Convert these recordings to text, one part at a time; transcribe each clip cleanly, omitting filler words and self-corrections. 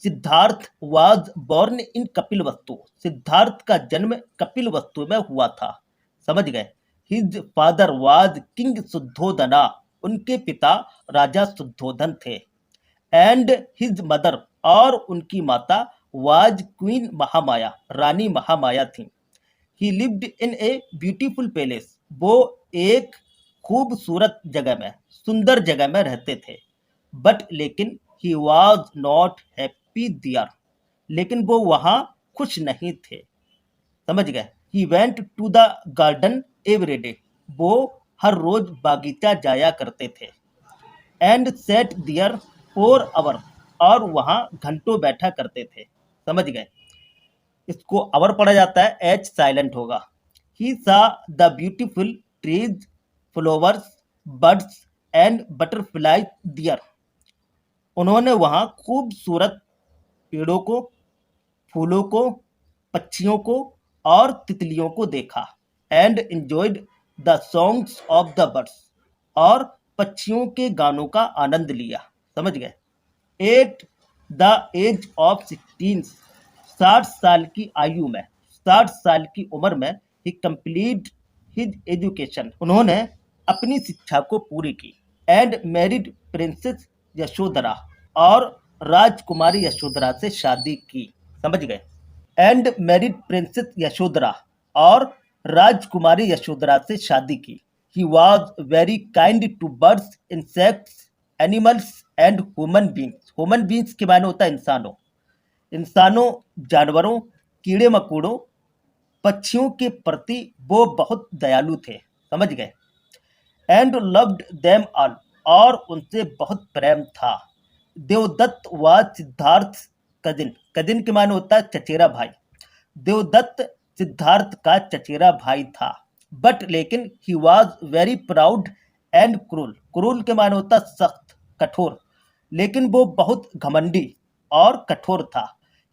Siddharth was born in Kapilavastu. Siddhartha का जन्म कपिलवस्तु में हुआ था। समझ गए। His father was king Shuddhodana. उनके पिता राजा शुद्धोधन थे। एंड हिज मदर, और उनकी माता वाज क्वीन महामाया, रानी महामाया थी। ही lived in a beautiful palace. वो एक खूबसूरत जगह में, सुंदर जगह में रहते थे। बट लेकिन he was not happy there. लेकिन वो वहाँ खुश नहीं थे। समझ गए। He went to the garden every day. वो हर रोज बागीचा जाया करते थे। And sat there for hour. और वहाँ घंटों बैठा करते थे। समझ गए। इसको अवर पढ़ा जाता है, एच साइलेंट होगा। He saw the beautiful trees, flowers, birds and butterfly there. उन्होंने वहाँ खूबसूरत पेड़ों को, फूलों को, पक्षियों को और तितलियों को देखा। And enjoyed the songs of the birds. और पक्षियों के गानों का आनंद लिया। समझ गए। एट द एज ऑफ 16, 60 साल की आयु में, 60 साल की उम्र में, ही कंप्लीट हिज एजुकेशन। उन्होंने अपनी शिक्षा को पूरी की। And married princess Yashodhara. और राजकुमारी यशोधरा से शादी की। समझ गए। And married princess Yashodhara. और राजकुमारी यशोधरा से शादी की। He was very kind to birds, insects, animals and human beings. Human beings के मायने होता है इंसानों, इंसानों, जानवरों, कीड़े मकोड़ों, पक्षियों के प्रति वो बहुत दयालु थे। समझ गए। And loved them all. और उनसे बहुत प्रेम था। देवदत्त व सिद्धार्थ कजिन। कजिन के माने होता है चचेरा भाई। देवदत्त सिद्धार्थ का चचेरा भाई था। बट लेकिन he was very proud and cruel. Cruel के माने होता है सख्त, कठोर। लेकिन वो बहुत घमंडी और कठोर था।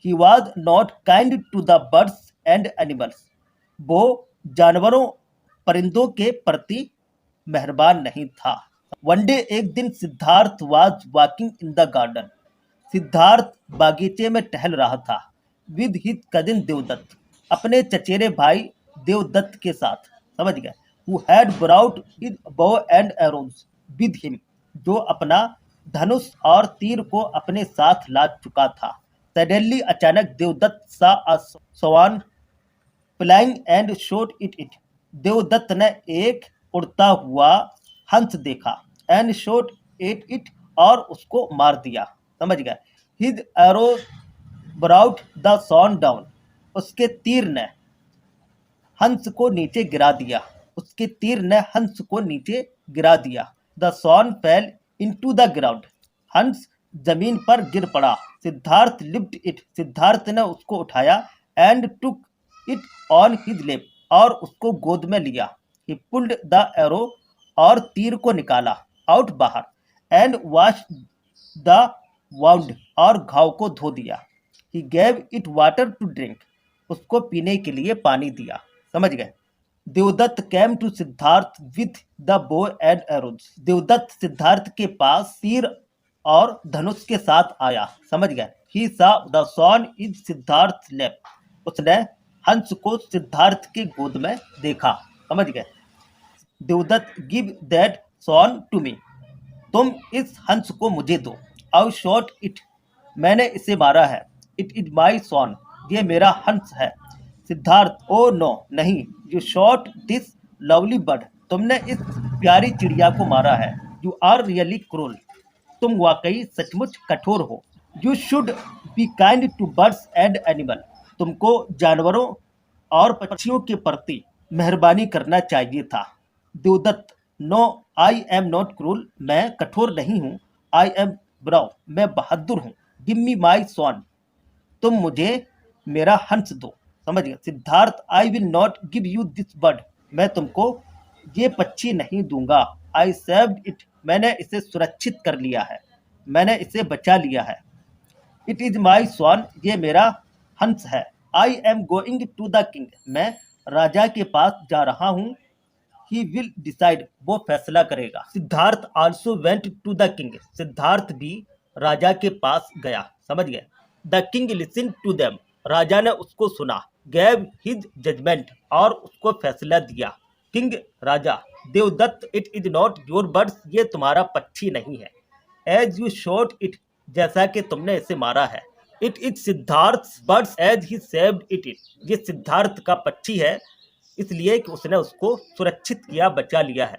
He was not kind to the birds and animals. वो जानवरों, परिंदों के प्रति मेहरबान नहीं था। वन डे, एक दिन, Siddhartha was walking in the garden. Siddhartha बागीचे में टहल रहा था। With his cousin Devdatta. अपने चचेरे भाई देवदत्त के साथ। समझ गए। Who had brought his bow and arrows with him. जो अपना धनुष और तीर को अपने साथ ला चुका था। सडनली, अचानक, Devadatta saw a swan flying and shot it. Devadatta ने एक उड़ता हुआ हंस देखा। And shot it. और उसको मार दिया। समझ गए। His arrow brought the swan down. उसके तीर ने हंस को नीचे गिरा दिया। उसके तीर ने हंस को नीचे गिरा दिया। The swan fell into the ground. हंस जमीन पर गिर पड़ा। Siddharth lift it. सिद्धार्थ ने उसको उठाया। And took it on his lap. और उसको गोद में लिया। He pulled the arrow. और तीर को निकाला आउट बाहर। And wash the wound. और घाव को धो दिया। He gave it water to drink. उसको पीने के लिए पानी दिया। समझ गए। Devdatta came to Siddhartha with the bow and arrows. Devdatta Siddhartha के पास तीर और धनुष के साथ आया। समझ गए। ही saw the sworn is Siddharth लेप। उसने हंस को सिद्धार्थ के गोद में देखा। समझ गए। Devdatta give that swan to me. तुम इस हंस को मुझे दो। I shot it. मैंने इसे मारा है। It is my swan. ये मेरा हंस है। सिद्धार्थ, ओ नो, नहीं, you shot this lovely bird. तुमने इस प्यारी चिड़िया को मारा है। You are really cruel. तुम वाकई सचमुच कठोर हो। You should be kind to birds and animal. तुमको जानवरों और पक्षियों के प्रति मेहरबानी करना चाहिए था। Devdatta, no, I am not cruel. मैं कठोर नहीं हूँ। I am brave. मैं बहादुर हूँ। Give me my swan. तुम मुझे मेरा हंस दो। समझ गए। Siddhartha, I will not give you this bird. मैं तुमको ये पक्षी नहीं दूंगा। I saved it. मैंने इसे सुरक्षित कर लिया है। मैंने इसे बचा लिया है। It is my swan. ये मेरा हंस है। I am going to the king. मैं राजा के पास जा रहा हूँ। He will decide. वो फैसला करेगा। Siddhartha also went to the king. Siddhartha भी राजा के पास गया। समझ गए। The king listen to them, राजा ने उसको सुना। गैव हिज जजमेंट, और उसको फैसला दिया। किंग, राजा, Devdatta, it is not your birds, ये तुम्हारा पक्षी नहीं है। एज यू शॉट इट, जैसा कि तुमने इसे मारा है। It is Siddhartha birds as he saved it, ये सिद्धार्थ का पक्षी है, इसलिए कि उसने उसको सुरक्षित किया, बचा लिया है।